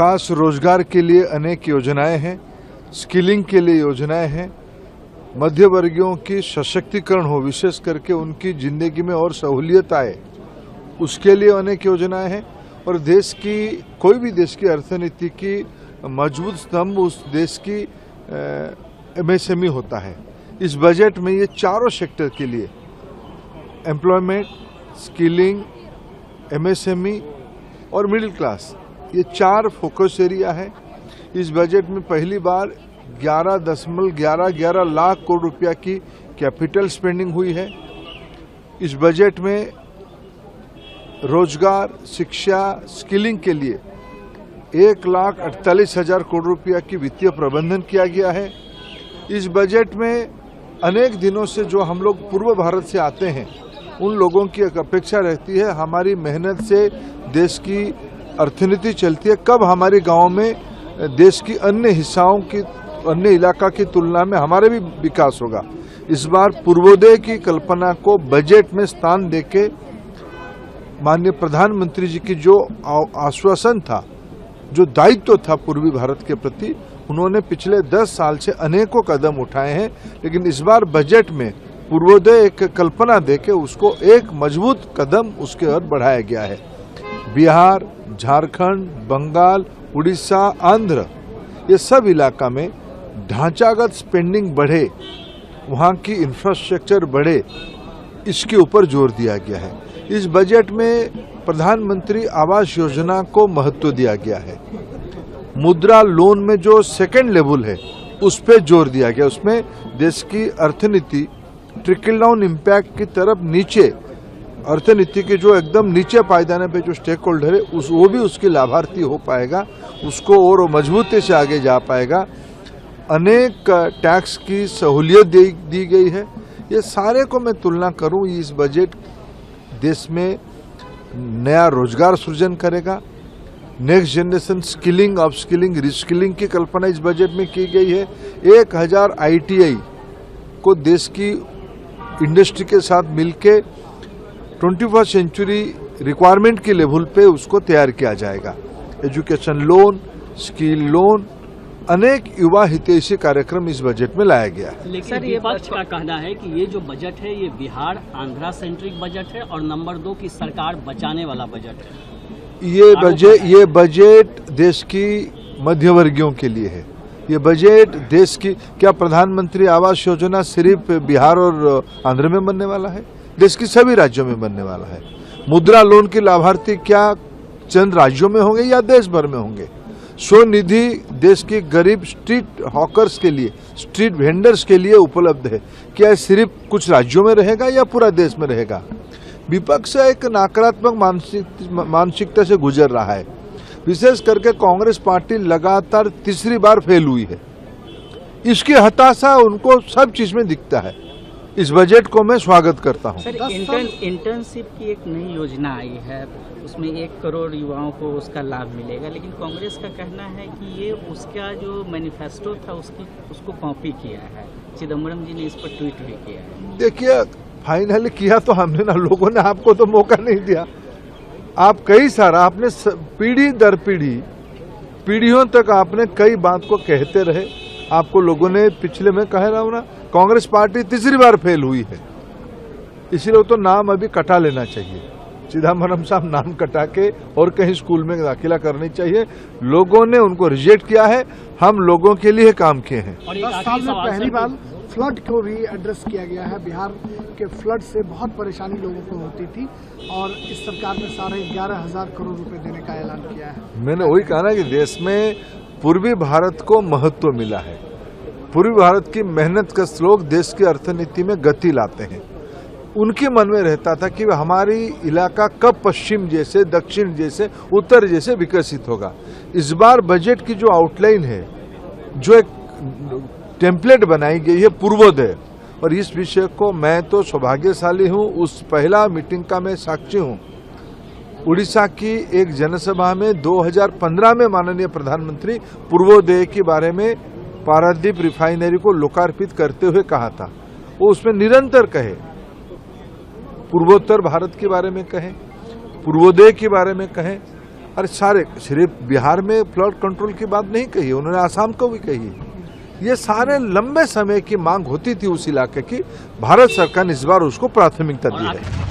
खास रोजगार के लिए अनेक योजनाएं हैं, स्किलिंग के लिए योजनाएं हैं, मध्य वर्गीयों की सशक्तिकरण हो, विशेष करके उनकी जिंदगी में और सहूलियत आए, उसके लिए अनेक योजनाएं हैं। और देश की कोई भी देश की अर्थनीति की मजबूत स्तंभ उस देश की एमएसएमई होता है। इस बजट में ये चारों सेक्टर के लिए एम्प्लॉयमेंट, स्किलिंग, एमएसएमई और मिडिल क्लास, ये 4 फोकस एरिया है। इस बजट में पहली बार 11.11 लाख करोड़ रुपया की कैपिटल स्पेंडिंग हुई है। इस बजट में रोजगार, शिक्षा, स्किलिंग के लिए 1,48,000 करोड़ रुपया की वित्तीय प्रबंधन किया गया है। इस बजट में अनेक दिनों से जो हम लोग पूर्व भारत से आते हैं, उन लोगों की एक अपेक्षा रहती है, हमारी मेहनत से देश की अर्थनीति चलती है, कब हमारे गांव में देश की अन्य हिस्साओं की, अन्य इलाका की तुलना में हमारे भी विकास होगा। इस बार पूर्वोदय की कल्पना को बजट में स्थान देके माननीय प्रधानमंत्री जी की जो आश्वासन था, जो दायित्व था पूर्वी भारत के प्रति, उन्होंने पिछले 10 साल से अनेकों कदम उठाए हैं। लेकिन इस बार बजट में पूर्वोदय एक कल्पना देके उसको एक मजबूत कदम उसके ओर बढ़ाया गया है। बिहार, झारखंड, बंगाल, उड़ीसा, आंध्र, ये सब इलाका में ढांचागत स्पेंडिंग बढ़े, वहाँ की इंफ्रास्ट्रक्चर बढ़े, इसके ऊपर जोर दिया गया है। इस बजट में प्रधानमंत्री आवास योजना को महत्व दिया गया है। मुद्रा लोन में जो सेकेंड लेवल है, उस पर जोर दिया गया। उसमें देश की अर्थनीति ट्रिकल डाउन इम्पैक्ट की तरफ नीचे, अर्थनीति के जो एकदम नीचे पायदाने पे जो स्टेक होल्डर है, वो भी उसकी लाभार्थी हो पाएगा, उसको और मजबूती से आगे जा पाएगा। अनेक टैक्स की सहूलियत दी गई है। ये सारे को मैं तुलना करूं, इस बजट देश में नया रोजगार सृजन करेगा। Next generation skilling, upskilling, reskilling की कल्पना इस बजट में की गई है। 1000 ITI को देश की इंडस्ट्री के साथ मिलके 21st सेंचुरी रिक्वायरमेंट के लेवल पे उसको तैयार किया जाएगा। एजुकेशन लोन, स्किल लोन, अनेक युवा हितैषी कार्यक्रम इस बजट में लाया गया है। लेकिन सर, विपक्ष का कहना है कि ये जो बजट है, ये बिहार आंध्रा सेंट्रिक बजट है और नंबर 2 की सरकार बचाने वाला बजट है। ये बजट देश की मध्यवर्गीयों के लिए है। ये बजट देश की, क्या प्रधानमंत्री आवास योजना सिर्फ बिहार और आंध्र में बनने वाला है? देश की सभी राज्यों में बनने वाला है। मुद्रा लोन के लाभार्थी क्या चंद राज्यों में होंगे या देश भर में होंगे? स्वनिधि देश के गरीब स्ट्रीट हॉकर्स के लिए, स्ट्रीट वेंडर्स के लिए उपलब्ध है। क्या सिर्फ कुछ राज्यों में रहेगा या पूरा देश में रहेगा? विपक्ष एक नकारात्मक मानसिकता से गुजर रहा है। विशेष करके कांग्रेस पार्टी लगातार तीसरी बार फेल हुई है। इसकी हताशा उनको सब चीज में दिखता है। इस बजट को मैं स्वागत करता हूं। सर, इंटर्नशिप की एक नई योजना आई है, उसमें 1 करोड़ युवाओं को उसका लाभ मिलेगा, लेकिन कांग्रेस का कहना है कि ये उसका जो मैनिफेस्टो था उसको कॉपी किया है। चिदम्बरम जी ने इस पर ट्वीट भी किया है। देखिए, फाइनली किया तो हमने ना, लोगों ने आपको तो मौका नहीं दिया। आप कई सारा आपने पीढ़ी दर पीढ़ियों तक आपने कई बात को कहते रहे। आपको लोगों ने पिछले में कह रहा हूं ना, कांग्रेस पार्टी तीसरी बार फेल हुई है, इसलिए तो नाम अभी कटा लेना चाहिए। चिदम्बरम साहब नाम कटा के और कहीं स्कूल में दाखिला करनी चाहिए। लोगों ने उनको रिजेक्ट किया है, हम लोगों के लिए काम किए हैं। 10 साल में पहली बार फ्लड को भी एड्रेस किया गया है। बिहार के फ्लड से बहुत परेशानी लोगों को होती थी और इस सरकार ने 11,500 करोड़ रुपए देने का ऐलान किया है। मैंने वही कहा ना कि देश में पूर्वी भारत को महत्व मिला है। पूर्वी भारत की मेहनत का लोग देश की अर्थनीति में गति लाते हैं। उनके मन में रहता था कि हमारी इलाका कब पश्चिम जैसे, दक्षिण जैसे, उत्तर जैसे विकसित होगा। इस बार बजट की जो आउटलाइन है, जो एक टेम्पलेट बनाई गई है पूर्वोदय, और इस विषय को मैं तो सौभाग्यशाली हूं, उस पहला मीटिंग का मैं साक्षी हूं। उड़ीसा की एक जनसभा में 2015 में माननीय प्रधानमंत्री पूर्वोदय के बारे में पारादीप रिफाइनरी को लोकार्पित करते हुए कहा था। वो उसमें निरंतर कहे, पूर्वोत्तर भारत के बारे में कहें, पूर्वोदय के बारे में कहें, अरे सारे, सिर्फ बिहार में फ्लड कंट्रोल की बात नहीं कही, उन्होंने आसाम को भी कही। ये सारे लंबे समय की मांग होती थी उस इलाके की, भारत सरकार ने इस बार उसको प्राथमिकता दी है।